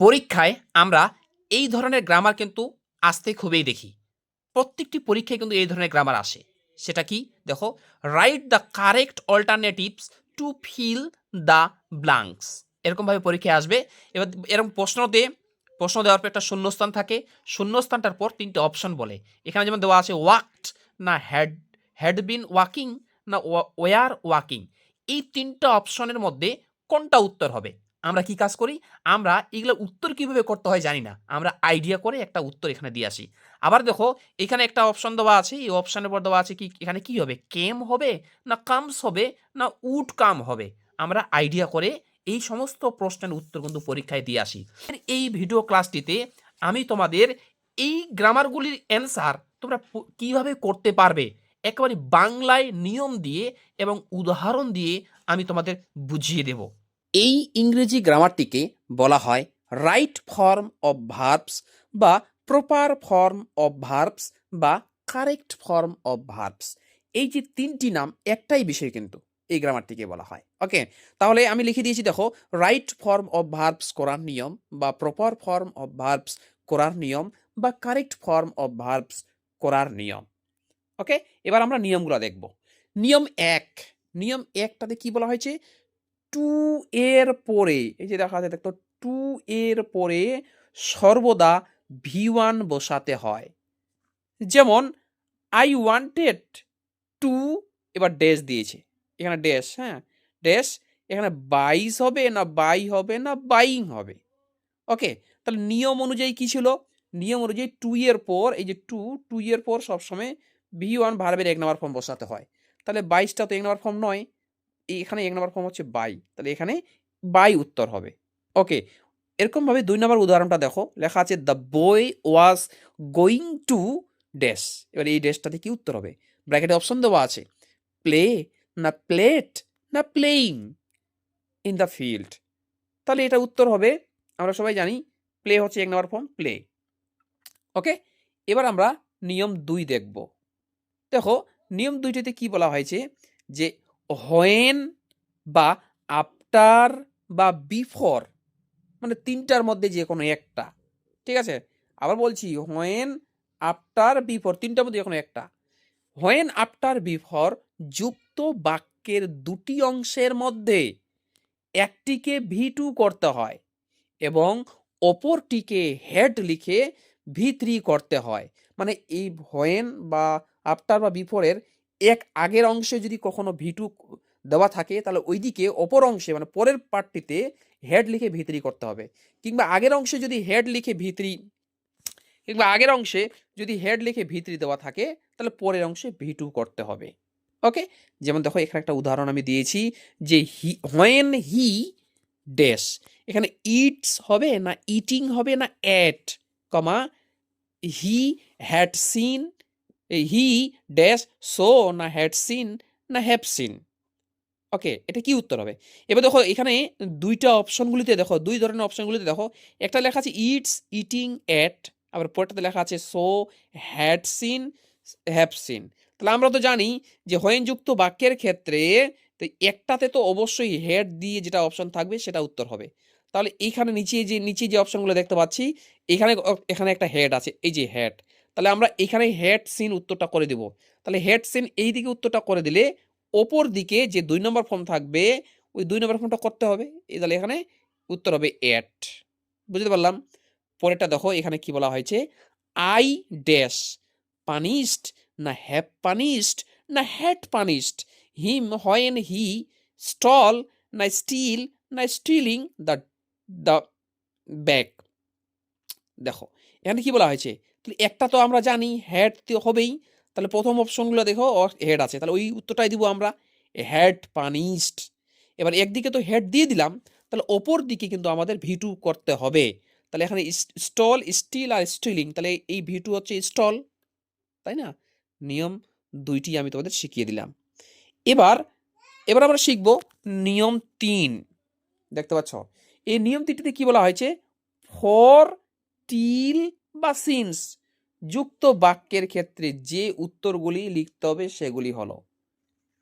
পরীক্ষায় আমরা এই ধরনের গ্রামার কিন্তু আসতে খুবই দেখি। প্রত্যেকটি পরীক্ষায় কিন্তু এই ধরনের গ্রামার আসে। সেটা কি? দেখো, write the correct alternatives to fill the blanks. এরকমভাবে পরীক্ষায় আসবে। এবার এরকম প্রশ্ন দেওয়ার পর একটা শূন্যস্থান থাকে। শূন্যস্থানটার পর ৩ টে অপশন বলে। এখানে যেমন দেওয়া আছে ওয়াকড, না হ্যাড বিন ওয়াকিং, না ওয়ার ওয়াকিং। এই ৩ টা অপশনের মধ্যে কোনটা উত্তর হবে? আমরা কি কাজ করি? আমরা এগুলোর উত্তর কিভাবে করতে হয় জানি না। আমরা আইডিয়া করে একটা উত্তর এখানে দিয়ে আসি। আবার দেখো, এখানে একটা অপশন দেওয়া আছে। এই অপশনের পর দেওয়া আছে কি এখানে কি হবে? কেম হবে, না কামস হবে, না উড কাম হবে। আমরা আইডিয়া করে এই সমস্ত প্রশ্নের উত্তর কিন্তু পরীক্ষায় দিয়ে আসি। এই ভিডিও ক্লাসটিতে আমি তোমাদের এই গ্রামারগুলির অ্যান্সার তোমরা কিভাবে করতে পারবে একেবারে বাংলায় নিয়ম দিয়ে এবং উদাহরণ দিয়ে আমি তোমাদের বুঝিয়ে দেব। এই ইংরেজি গ্রামারটিকে বলা হয় রাইট ফর্ম অফ ভার্বস বা প্রপার ফর্ম অফ ভার্বস বা কারেক্ট ফর্ম অফ ভার্বস। এই যে ৩টি নাম একটাই বিষয় কিন্তু এই গ্রামারটিকে বলা হয়। ওকে, তাহলে আমি লিখে দিয়েছি, দেখো, রাইট ফর্ম অফ ভার্বস করার নিয়ম বা প্রপার ফর্ম অফ ভার্বস করার নিয়ম বা কারেক্ট ফর্ম অফ ভার্বস করার নিয়ম। ওকে, এবার আমরা নিয়মগুলো দেখব। নিয়ম ১, নিয়ম ১টাতে কি বলা হয়েছে? টু এর পরে, এই যে দেখা যায়, দেখো, টু এর পরে সর্বদা V1 বসাতে হয়। যেমন আই ওয়ান্টেড টু, এবার ড্যাশ দিয়েছে, এখানে ড্যাশ, হ্যাঁ ড্যাশ, এখানে বাইস হবে না বাই হবে না বাইং হবে। ওকে, তাহলে নিয়ম অনুযায়ী কি ছিল? নিয়ম অনুযায়ী টু এর পর, এই যে টু এর পর সবসময় V1 ভার্বের ১ নম্বর ফর্ম বসাতে হয়। তাহলে ২২টা তো ১ নম্বর ফর্ম নয়, এখানে ১ নম্বর ফর্ম হচ্ছে বাই, তাহলে এখানে বাই উত্তর হবে। ওকে, এরকমভাবে ২ নম্বর উদাহরণটা দেখো, লেখা আছে the boy was going to dash. এবার এই ড্যাশটাতে কি উত্তর হবে? ব্র্যাকেটে অপশন দেওয়া আছে, প্লে, না প্লেট, না প্লেইং ইন দ্য ফিল্ড। তাহলে এটা উত্তর হবে, আমরা সবাই জানি প্লে হচ্ছে ১ নম্বর ফর্ম, প্লে। ওকে, এবার আমরা নিয়ম ২ দেখব। দেখো, নিয়ম ২টিতে কি বলা হয়েছে? যে হোয়েন বা আফটার বা বিফোর, মানে ৩টার মধ্যে যে কোনো একটা। ঠিক আছে, আবার বলছি, হোয়েন, আফটার, বিফোর, ৩টার মধ্যে যে কোনো একটা। হোয়েন, আফটার, বিফোর যুক্ত বাক্যের ২টি অংশের মধ্যে একটিকে V2 করতে হয় এবং অপরটিকে হেড লিখে V3 করতে হয়। মানে এই হোয়েন বা আফটার বা বিফোরের আগের অংশে যদি কখনো V2 দেওয়া থাকে, তাহলে ওইদিকে অপর অংশে, মানে পরের পার্টটিতে হেড লিখে V3 করতে হবে। কিংবা আগের অংশে যদি হেড লিখে V3 দেওয়া থাকে, তাহলে পরের অংশে V2 করতে হবে। ওকে, যেমন দেখো, এখানে একটা উদাহরণ আমি দিয়েছি যে হোয়েন হি ড্যাশ, এখানে ইটস হবে না ইটিং হবে না ate, comma he had seen, he dash so, না হ্যাড সিন, না হ্যাভ সিন। ওকে, এটা কি উত্তর হবে? এবার দেখো, এখানে ২টা অপশনগুলিতে দেখো, ২ ধরনের অপশনগুলিতে দেখো, একটা লেখা আছে ইটস, ইটিং, এট, আবার পরেরটাতে লেখা আছে so, had seen, have seen. তাহলে আমরা তো জানি যে হোয়েন যুক্ত বাক্যের ক্ষেত্রে তো একটাতে তো অবশ্যই হেড দিয়ে যেটা অপশন থাকবে সেটা উত্তর হবে। তাহলে এইখানে নিচে যে অপশনগুলো দেখতে পাচ্ছি, এখানে একটা হেড আছে, এই যে হেড। তাহলে আমরা এখানে হেড সিন উত্তরটা করে দেব। তাহলে হেড সিন এই দিকে উত্তরটা করে দিলে অপর দিকে যে ২ নম্বর ফর্ম থাকবে, ওই ২ নম্বর ফর্মটা করতে হবে। তাহলে এখানে উত্তর হবে এট। বুঝতে পারলাম? পরেরটা দেখো, এখানে কি বলা হয়েছে? আই ড্যাশ পানিশড, না হ্যাভ পানিশড, না had punished him when he stole, না স্টিল, না স্টিলিং দ্য ব্যাগ। দেখো, এখানে কি বলা হয়েছে? তাহলে একটা তো আমরা জানি হ্যাড তো হবেই। তাহলে প্রথম অপশনগুলো দেখো, হেড আছে, তাহলে ওই উত্তরটাই দিব আমরা, হ্যাড পানিশড। এবার একদিকে তো হেড দিয়ে দিলাম, তাহলে অপর দিকে কিন্তু আমাদের V2 করতে হবে। তাহলে এখানে স্টল, স্টিল আর স্টিলিং, তাহলে এই V2 হচ্ছে স্টল, তাই না? নিয়ম ২টি আমি তোমাদের শিখিয়ে দিলাম। এবার এবার আমরা শিখব নিয়ম ৩। দেখতে পাচ্ছ, এই নিয়ম ৩টিতে কি বলা হয়েছে? ফর, টিল বা সিন্স যুক্ত বাক্যের ক্ষেত্রে যে উত্তরগুলি লিখতে হবে সেগুলি হলো,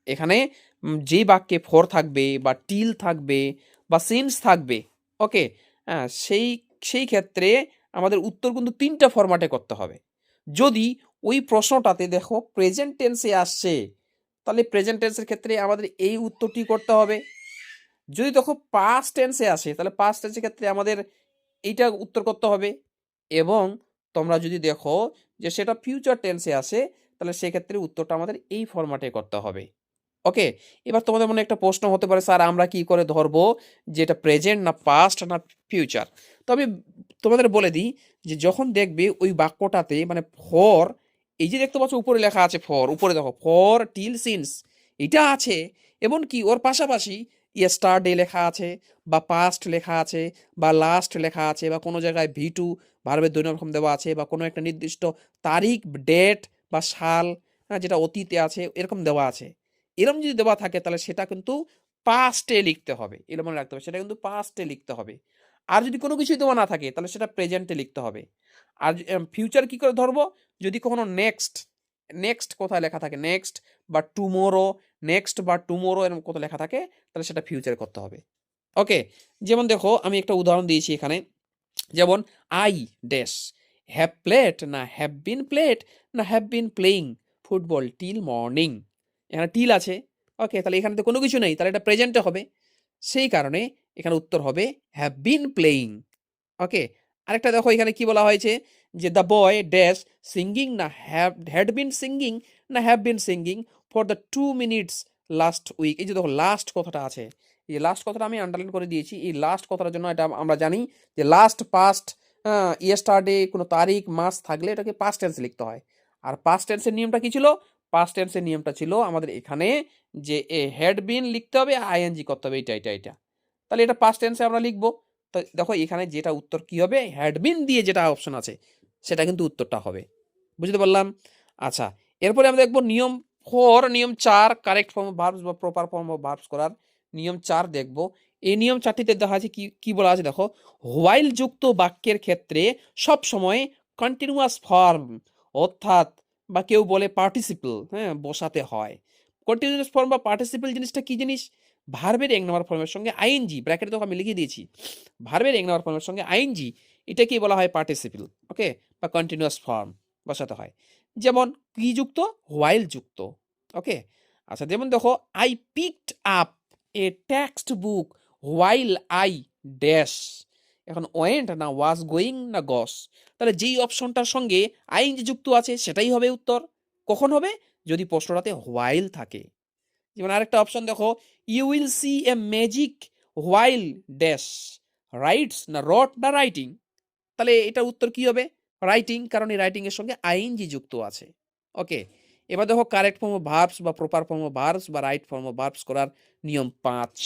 এখানে যে বাক্যে ফর থাকবে বা টিল থাকবে বা সিন্স থাকবে, ওকে, হ্যাঁ, সেই সেই ক্ষেত্রে আমাদের উত্তর কিন্তু ৩টা ফরম্যাটে করতে হবে। যদি ওই প্রশ্নটাতে দেখো প্রেজেন্ট টেন্সে আসছে, তাহলে প্রেজেন্ট টেন্সের ক্ষেত্রে আমাদের এই উত্তরটি করতে হবে। যদি দেখো পাস্ট টেন্সে আসে, তাহলে পাস্ট টেন্সের ক্ষেত্রে আমাদের এইটা উত্তর করতে হবে। এবং তোমরা যদি দেখো যে সেটা ফিউচার টেন্সে আসে, তাহলে সেক্ষেত্রে উত্তরটা আমাদের এই ফরম্যাটে করতে হবে। ওকে, এবার তোমাদের মনে একটা প্রশ্ন হতে পারে, স্যার আমরা কি করে ধরবো যে এটা প্রেজেন্ট না পাস্ট না ফিউচার? তো আমি তোমাদের বলে দিই যে যখন দেখবে ওই বাক্যটাতে মানে ফর, এই যে দেখতে পাচ্ছ উপরে লেখা আছে ফর, উপরে দেখো ফর টিল সিন্স এটা আছে, এবং কি ওর পাশাপাশি ইয়েস্টারডে লেখা আছে, বা পাস্ট লেখা আছে, বা লাস্ট লেখা আছে, বা কোনো জায়গায় ভি2 ভার্বের দুই রকম দেওয়া আছে, বা কোনো একটা নির্দিষ্ট তারিখ ডেট বা সাল, হ্যাঁ, যেটা অতীতে আছে এরকম দেওয়া আছে। এরকম যদি দেওয়া থাকে তাহলে সেটা কিন্তু পাস্টে লিখতে হবে, এরকম মনে রাখতে হবে, সেটা কিন্তু পাস্টে লিখতে হবে। আর যদি কোনো কিছুই দেওয়া না থাকে তাহলে সেটা প্রেজেন্টে লিখতে হবে। আর ফিউচার কি করে ধরবো? যদি কখনো নেক্সট, নেক্সট কোথায় লেখা থাকে, নেক্সট বা টুমোরো, নেক্সট বা টুমোরো এরকম কোথায় লেখা থাকে, তাহলে সেটা ফিউচার করতে হবে। ওকে, যেমন দেখো আমি একটা উদাহরণ দিয়েছি এখানে, যেমন আই ড্যাশ হ্যাভ প্লেড না হ্যাভ বিন প্লেড না have been playing football till morning, এখানে টিল আছে। ওকে, তাহলে এখানে তো কোনো কিছু নেই, তাহলে এটা প্রেজেন্টে হবে, সেই কারণে এখানে উত্তর হবে হ্যাভ বিন প্লেইং। ওকে, আরেকটা দেখো এখানে কি বলা হয়েছে যে দ্য বয় ড্যাশ সিঙ্গিং না হ্যাড বিন সিঙ্গিং না have been singing for the 2 minutes last week. এই যে দেখো লাস্ট কথাটা আছে, এই লাস্ট কথাটা আমি আন্ডারলাইন করে দিয়েছি। এই লাস্ট কথাটার জন্য এটা আমরা জানি যে লাস্ট পাস্ট ইয়েস্টারডে কোনো তারিখ মাস থাকলে এটাকে পাস্ট টেন্সে লিখতে হয়। আর পাস্ট টেন্সের নিয়মটা কি ছিল? পাস্ট টেন্সের নিয়মটা ছিল আমাদের এখানে যে এ হ্যাড বিন লিখতে হবে, আইএনজি করতে হবে, এটা। তাহলে এটা পাস্ট টেন্সে আমরা লিখবো। তো দেখো এখানে যেটা উত্তর কি হবে, হ্যাড বিন দিয়ে যেটা অপশন আছে সেটা কিন্তু উত্তরটা হবে। বুঝতে পারলাম? আচ্ছা, এরপরে আমরা দেখবো নিয়ম 4, নিয়ম 4 কারেক্ট ফর্ম অফ ভার্বস বা প্রপার ফর্ম অফ ভার্বস করার নিয়ম 4 দেখবো। এই নিয়ম 4টিতে দেখা আছে কি কি বলা আছে দেখো, হোয়াইল যুক্ত বাক্যের ক্ষেত্রে সব সময় কন্টিনিউয়াস ফর্ম অর্থাৎ বা কেউ বলে পার্টিসিপল, হ্যাঁ, বসাতে হয়। কন্টিনিউয়াস ফর্ম বা পার্টিসিপল জিনিসটা কি জিনিস? ভার্বের এক নম্বর ফর্মের সঙ্গে আইএনজি, ব্র্যাকেটে তো আমি লিখে দিয়েছি, ভার্বের এক নম্বর ফর্মের সঙ্গে আইএনজি, এটাকে বলা হয় পার্টিসিপল। ওকে, বা কন্টিনিউয়াস ফর্ম বসাতে হয়। যেমন কি যুক্ত? হোয়াইল যুক্ত। ওকে, আচ্ছা, যেমন দেখো I picked up a textbook while I dash, এখন ওয়েন্ট না ওয়াজ গোয়িং না গস, তাহলে যেই অপশনটার সঙ্গে আইএনজি যুক্ত আছে সেটাই হবে উত্তর। কখন হবে? যদি প্রশ্নটাতে হোয়াইল থাকে। যেমন আরেকটা অপশন দেখো, you will see a magic while dash writes না রট না রাইটিং, তাহলে এটা উত্তর কি হবে? রাইটিং, কারণ এই রাইটিং এর সঙ্গে আইএনজি যুক্ত আছে। ওকে, এবার দেখো কারেক্ট ফর্ম অফ ভার্বস বা প্রপার ফর্ম অফ ভার্বস বা রাইট ফর্ম অফ ভার্বস করার নিয়ম 5।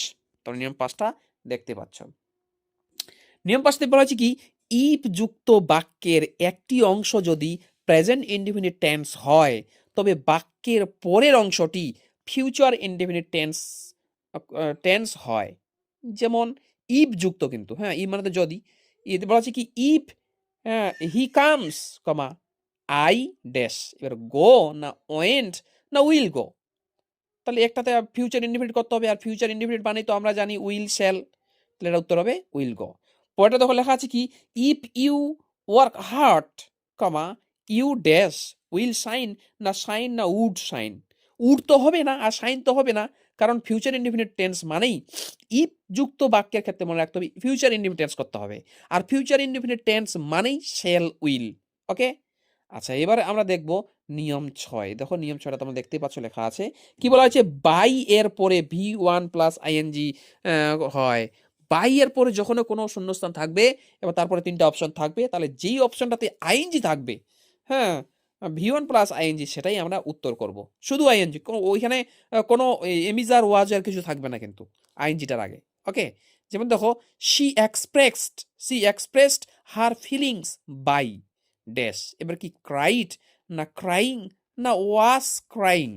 তো নিয়ম 5টা দেখতে পাচ্ছ। নিয়ম 5তে বলা হচ্ছে কি, ইফ যুক্ত বাক্যের একটি অংশ যদি প্রেজেন্ট ইনডিফিনিট টেন্স হয় তবে বাক্যের পরের অংশটি ফিউচার ইনডিফিনিট টেন্স হয়। যেমন ইফ যুক্ত, কিন্তু হ্যাঁ, ইফ মানে তো যদি, এতে বলা হচ্ছে কি if he comes comma I dash, এবার গো না ওয়েন্ট না উইল গো, তাহলে একটাতে ফিউচার ইনডিফিনিট করতে হবে, আর ফিউচার ইনডিফিনিট মানে তো আমরা জানি উইল শ্যাল, তাহলে এটা উত্তর হবে উইল গো। পরেরটা দেখো লেখা আছে কি, if you work hard comma you dash will shine না শাইন না উড শাইন, উড তো হবে না আর শাইন তো হবে না, কারণ ফিউচার ইনডিফিনিট টেন্স মানেই ইফ যুক্ত বাক্যের ক্ষেত্রে মনে রাখতে হবে ফিউচার ইনডিফিনিট টেন্স করতে হবে, আর ফিউচার ইনডিফিনিট টেন্স মানেই শ্যাল উইল। ওকে, আচ্ছা, এবারে আমরা দেখব নিয়ম 6। দেখো নিয়ম 6টা তোমরা দেখতেই পাচ্ছ লেখা আছে, কি বলা হয়েছে, বাই এর পরে V1 প্লাস আইএনজি হয়। বাই এর পরে যখন কোনো শূন্যস্থান থাকবে এবার তারপরে 3টা অপশন থাকবে, তাহলে যেই অপশনটাতে আইএনজি থাকবে, হ্যাঁ, V1 প্লাস আইএনজি, সেটাই আমরা উত্তর করব। শুধু আইএনজি, কোনো ওইখানে কোনো এমিজার ওয়াজ আর কিছু থাকবে না কিন্তু আইএনজিটার আগে। ওকে, যেমন দেখো she expressed her feelings by dash, এবার কি ক্রাইড না ক্রাইং না ওয়াজ ক্রাইং,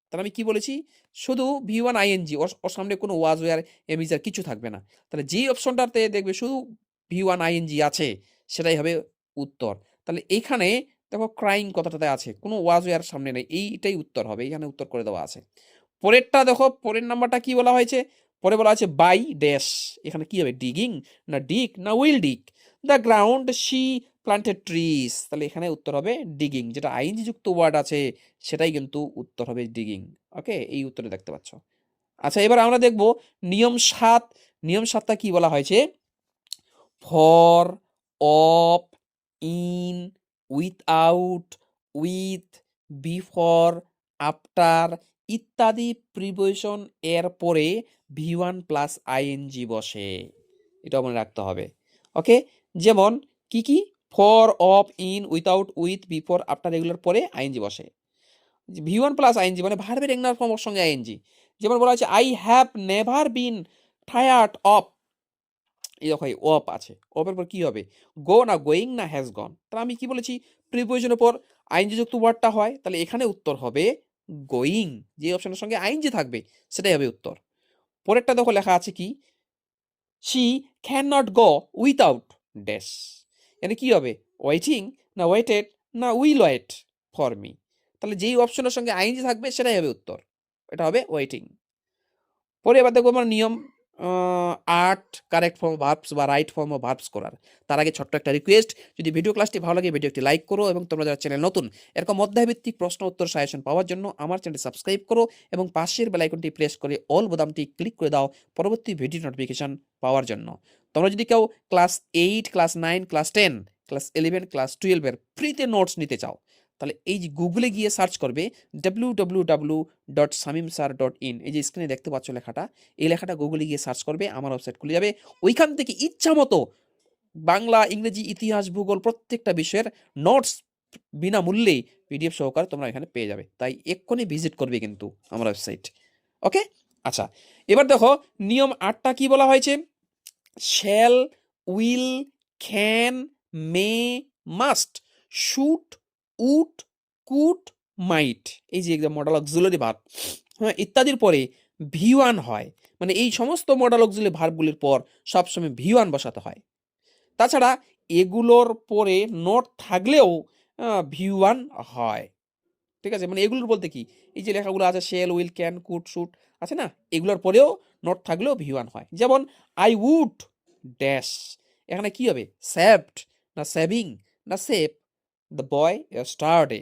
তাহলে আমি কি বলেছি, শুধু V1 আইএনজি, ওর সামনে কোনো ওয়াজ ওয়ার এমিজার কিছু থাকবে না, তাহলে যেই অপশনটাতে দেখবে শুধু V1 আইএনজি আছে সেটাই হবে উত্তর। তাহলে এইখানে দেখো ক্রাইং কথাটাতে আছে, কোনো ওয়াজ ওয়ার সামনে নেই, এইটাই উত্তর হবে, এখানে উত্তর করে দেওয়া আছে। পরেরটা দেখো, পরের নাম্বারটা কি বলা হয়েছে, পরে বলা আছে বাই ড্যাশ, এখানে কি হবে, ডিগিং না ডিক না will dig, the ground she planted trees, তাহলে এখানে উত্তর হবে ডিগিং, যেটা আইএনজি যুক্ত ওয়ার্ড আছে সেটাই কিন্তু উত্তর হবে ডিগিং। ওকে, এই উত্তরে দেখতে পাচ্ছ। আচ্ছা, এবার আমরা দেখব নিয়ম 7। নিয়ম 7টা কি বলা হয়েছে? For, of, in, without, with, before, after ইত্যাদি প্রিপোজিশন এর পরে ভি1 প্লাস আইএনজি বসে, এটা মনে রাখতে হবে। ওকে, যেমন কি কি? For, of, in, without, with, before, after এগুলোর পরে আইএনজি বসে। ভি1 প্লাস আইএনজি মানে ভার্বের এংনার ফর্মের সঙ্গে আইএনজি। যেমন বলা হচ্ছে I have never been tired of, এই দেখো এই অফ আছে, অফের পর কি হবে? গো না গোয়িং না হ্যাজ গন? তাহলে আমি কি বলেছি? প্রিপোজিশনের পর আইএনজি যুক্ত ওয়ার্ডটা হয়, তাহলে এখানে উত্তর হবে গোয়িং, যে অপশনের সঙ্গে আইএনজি থাকবে সেটাই হবে উত্তর। পরেরটা দেখো লেখা আছে কি? She can not go without dash, এখানে কি হবে? ওয়েটিং না ওয়েটেড না উইল ওয়েট ফর মি? তাহলে যেই অপশনের সঙ্গে আইএনজি থাকবে সেটাই হবে উত্তর, এটা হবে ওয়েটিং। পরে এবার দেখবো আমরা নিয়ম 8, কারেক্ট ফর্ম ভার্বস বা রাইট ফর্ম অফ ভার্বস করার। তার আগে ছোট্ট একটা রিকোয়েস্ট, যদি ভিডিও ক্লাসটি ভালো লাগে ভিডিওটি লাইক করো, এবং তোমরা যারা চ্যানেল নতুন এরকম অধ্যায়ভিত্তিক প্রশ্ন উত্তর সাজেশন পাওয়ার জন্য আমার চ্যানেলটি সাবস্ক্রাইব করো, এবং পাশের বেল আইকনটি প্রেস করে অল বোতামটি ক্লিক করে দাও পরবর্তী ভিডিও নোটিফিকেশন পাওয়ার জন্য। তোমরা যদি কেউ class 8, class 9, class 10, class 11, class 12 এর ফ্রিতে নোটস নিতে চাও, তাহলে এই যে গুগলে গিয়ে সার্চ করবে www.samimsir.in, এই যে স্ক্রিনে দেখতে পাচ্ছ লেখাটা, এই লেখাটা গুগলে গিয়ে সার্চ করবে, আমার ওয়েবসাইট খুলে যাবে। ওইখান থেকে ইচ্ছা মতো বাংলা, ইংরেজি, ইতিহাস, ভূগোল প্রত্যেকটা বিষয়ের নোটস বিনামূল্যে পিডিএফ সহকারে তোমরা এখানে পেয়ে যাবে। তাই এক্ষুনি ভিজিট করবে কিন্তু আমার ওয়েবসাইট। ওকে, আচ্ছা, এবার দেখো নিয়ম 8টা কি বলা হয়েছে? Shall, will, can, may, must, should, would, could, might, এই যে মডাল অক্সিলারি ভার্ব, হ্যাঁ, ইত্যাদির পরে ভি1 হয়, মানে এই সমস্ত মডাল অক্সিলারি ভার্বগুলির পর সবসময় ভি1 বসাতে হয়। তাছাড়া এগুলোর পরে নট থাকলেও ভি1 হয়। ঠিক আছে, মানে এগুলোর বলতে কি, এই যে লেখাগুলো আছে shall, will, can, could, should আছে না, এগুলোর পরেও নট থাকলেও ভি1 হয়। যেমন আই উড ড্যাশ, এখানে কি হবে? সেভড না সেভিং না সেভ দ্য বয় স্টারডে?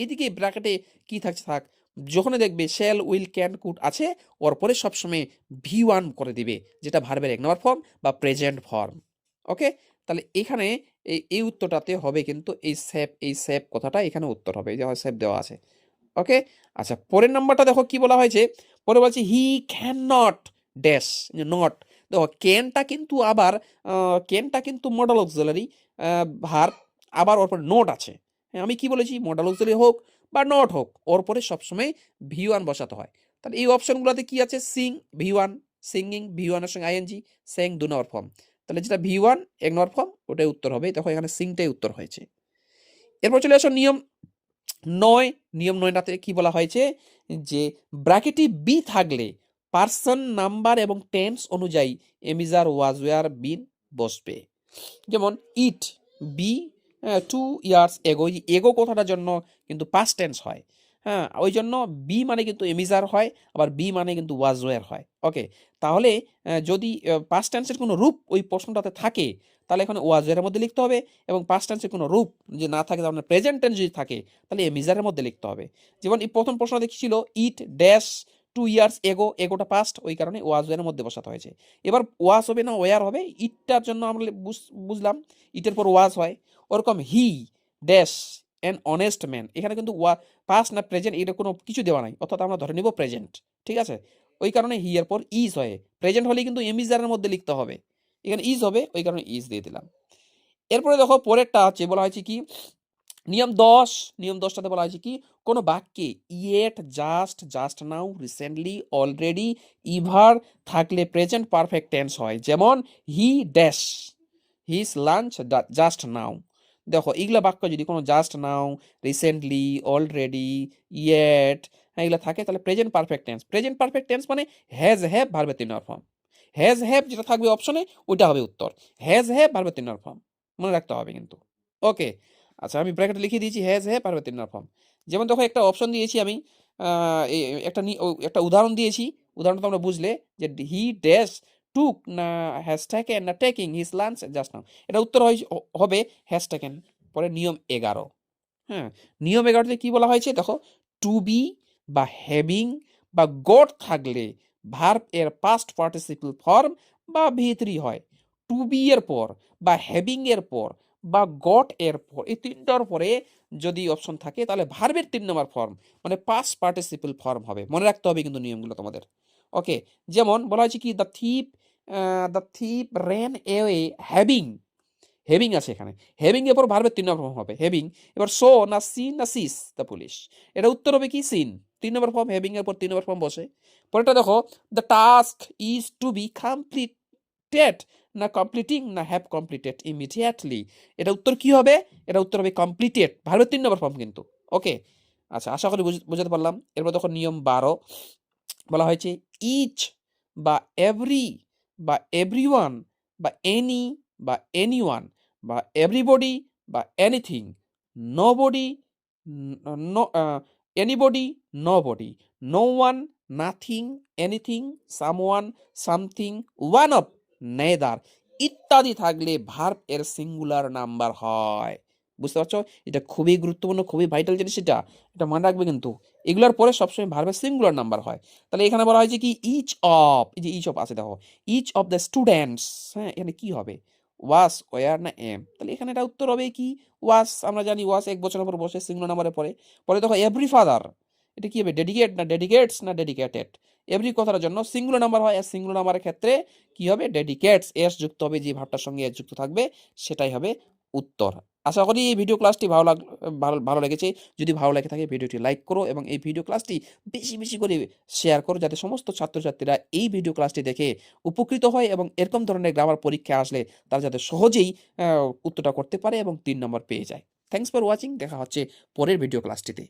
এদিকে ব্র্যাকেটে কি থাকছে থাক, যখন দেখবে শেল, উইল, ক্যান, কুড আছে ওর পরে সবসময় ভি1 করে দিবে, যেটা ভার্বের এক নম্বর ফর্ম বা প্রেজেন্ট ফর্ম। ওকে, তাহলে এখানে এই উত্তরটাতে হবে কিন্তু এই সেভ কথাটা এখানে উত্তর হবে, এই যে সেভ দেওয়া আছে। ওকে, আচ্ছা, পরের নাম্বারটা দেখো কি বলা হয়েছে। পরে বলছে he can not dash, not, দেখো ক্যানটা কিন্তু মডাল অক্সিলারি ভার্ব, আবার ওর পরে নোট আছে। হ্যাঁ, আমি কি বলেছি? মডাল অক্সিলারি হোক বা নট হোক, ওর পরে সবসময় ভি1 বসাতে হয়। তাহলে এই অপশনগুলোতে কি আছে? সিং ভি1, সিঙ্গিং ভি1 এর সঙ্গে আইএনজি, সেং 2 নম্বর ফর্ম, তাহলে যেটা ভি1 এক নম্বর ফর্ম ওটাই উত্তর হবে। দেখো এখানে সিংটাই উত্তর হয়েছে। এরপর চলে আসো নিয়ম 9। নিয়ম 9টাতে কি বলা হয়েছে? যে ব্র্যাকেটে বি থাকলে পার্সন, নাম্বার এবং টেন্স অনুযায়ী এমিজার, ওয়াজ, ওয়ার, বিন বসবে। যেমন ইট বি 2 ইয়ার্স এগো, এগো কথাটার জন্য কিন্তু পাস্ট টেন্স হয়। হ্যাঁ, ওই জন্য বি মানে কিন্তু এমিজার হয়, আবার বি মানে কিন্তু ওয়াজ ওয়ার হয়। ওকে, তাহলে যদি পাস্ট টেন্সের কোনো রূপ ওই প্রশ্নটাতে থাকে, তাহলে এখানে ওয়াজ ওয়ারের মধ্যে লিখতে হবে, এবং পাস্ট টেন্সের কোনো রূপ যে না থাকে, তাহলে প্রেজেন্ট টেন্স যদি থাকে তাহলে এমিজারের মধ্যে লিখতে হবে। যেমন এই প্রথম প্রশ্ন দেখছিল it dash 2 years ago, এগোটা past, ওই কারণে ওয়াজ ওয়ারের মধ্যে বসাতে হয়েছে। এবার ওয়াজ হবে না ওয়ার হবে? ইটটার জন্য আমরা বুঝলাম ইটের পর ওয়াজ হয়। ওরকম he dash an honest man, এখানে কিন্তু পাস্ট না প্রেজেন্ট এটা কোনো কিছু দেওয়া নাই, অর্থাৎ আমরা ধরে নিব প্রেজেন্ট। ঠিক আছে, ওই কারণে হি এর পর ইজ হয়, প্রেজেন্ট হলে কিন্তু এমিজারের মধ্যে লিখতে হবে, এখানে ইজ হবে, ওই কারণে ইজ দিয়ে দিলাম। এরপরে দেখো পরেরটা হচ্ছে বলা হয়েছে কি নিয়ম 10। নিয়ম 10টাতে বলা হয়েছে কি কোনো বাক্যে yet, just, just now, recently, already, ever থাকলে প্রেজেন্ট পারফেক্ট টেন্স হয়। যেমন he dash his lunch just now. দেখো এগুলা বাক্য যদি কোনো just now, recently, already, yet, হ্যাঁ এগুলো থাকে, তাহলে present perfect tense. Present perfect tense মানে হ্যাজ হ্যাভ ভার্বের 3 নম্বর ফর্ম। হ্যাজ হ্যাভ যেটা থাকবে অপশনে ওইটা হবে উত্তর। হ্যাজ হ্যাভ ভার্বের 3 নম্বর ফর্ম মনে রাখতে হবে কিন্তু। ওকে, আচ্ছা, আমি ব্র্যাকেটে লিখে দিয়েছি হ্যাজ হ্যাভ ভার্বের 3 নম্বর ফর্ম। যেমন দেখো একটা অপশন দিয়েছি আমি, একটা উদাহরণ দিয়েছি, উদাহরণটা তোমরা বুঝলে যে হি ড্যাশ টুক না হ্যাজ টেকেন না টেকিং হিজ লাঞ্চ জাস্ট নাও। এটা উত্তর হবে হ্যাজ টেকেন। পরে নিয়ম 11। হ্যাঁ, নিয়ম 11তে কি বলা হয়েছে দেখো, টু বি বা হ্যাভিং বা গট থাকলে ভার্ব এর পাস্ট পার্টিসিপল ফর্ম বা V3 হয়। টু বি এর পর বা হ্যাভিং এর পর বা গট এর পর, এই তিনটার পরে যদি অপশন থাকে তাহলে ভার্বের 3 নম্বর ফর্ম মানে পাস্ট পার্টিসিপল ফর্ম হবে। মনে রাখতে হবে কিন্তু নিয়মগুলো তোমাদের। ওকে, যেমন বলা হয়েছে কি the thief ran away having, having আছে এখানে, হেভিং এর পর ভার্বের 3 নম্বর ফর্ম হবে হেভিং। এবার সো না সিন না সিস দ্য পুলিশ, এটা উত্তর হবে কি সিন। 3 নম্বর ফর্ম, হেভিং এর পর 3 নম্বর ফর্ম বসে। পরেরটা দেখো, the task is to be completed না কমপ্লিটিং না হ্যাভ কমপ্লিটেড ইমিডিয়েটলি, এটা উত্তর কি হবে? এটা উত্তর হবে কমপ্লিটেড, ভার্বের 3 নম্বর ফর্ম কিন্তু। ওকে, আচ্ছা, আশা করি বুঝাতে পারলাম। এরপর দেখো নিয়ম 12, বলা হয়েছে ইচ বা এভরি বা এভরিওয়ান বা এনি বা এনিওয়ান বা এভরিবডি বা anything, nobody, no anybody, nobody, no one, nothing, anything, someone, something, one of, neither ইত্যাদি থাকলে ভার্ব এর সিঙ্গুলার নাম্বার হয়। বুঝতে পারছো? এটা খুবই গুরুত্বপূর্ণ, খুবই ভাইটাল জিনিস, এটা মনে রাখবে কিন্তু। এগুলোর পরে সবসময় ভার্বের সিঙ্গুলার নাম্বার হয়। তাহলে এখানে বলা হয়েছে কি ইচ অফ, এই যে ইচ অফ আছে দেখো, ইচ অফ দ্য স্টুডেন্টস, হ্যাঁ এখানে কি হবে? ওয়াস, ওয়ার না এম? তাহলে এখানে এটা উত্তর হবে কি ওয়াস। আমরা জানি ওয়াস এক বছরের পর বসে সিঙ্গুলার নাম্বারে পরে। পরে দেখো এভরি ফাদার, এটা কি হবে? ডেডিকেট না ডেডিকেটস না ডেডিকেটেড? এভরি কথার জন্য সিঙ্গুলার নাম্বার হয়, আর সিঙ্গুলার নাম্বারের ক্ষেত্রে কি হবে? ডেডিকেটস, এস যুক্ত হবে, যে ভার্বটার সঙ্গে এস যুক্ত থাকবে সেটাই হবে উত্তর। আশা করি এই ভিডিও ক্লাসটি ভালো লেগেছে। যদি ভালো লেগে থাকে ভিডিওটি লাইক করো এবং এই ভিডিও ক্লাসটি বেশি বেশি করে শেয়ার করো, যাতে সমস্ত ছাত্রছাত্রীরা এই ভিডিও ক্লাসটি দেখে উপকৃত হয় এবং এরকম ধরনের গ্রামার পরীক্ষা আসলে তারা যাতে সহজেই উত্তরটা করতে পারে এবং 3 নম্বর পেয়ে যায়। থ্যাংকস ফর ওয়াচিং, দেখা হচ্ছে পরের ভিডিও ক্লাসটিতে।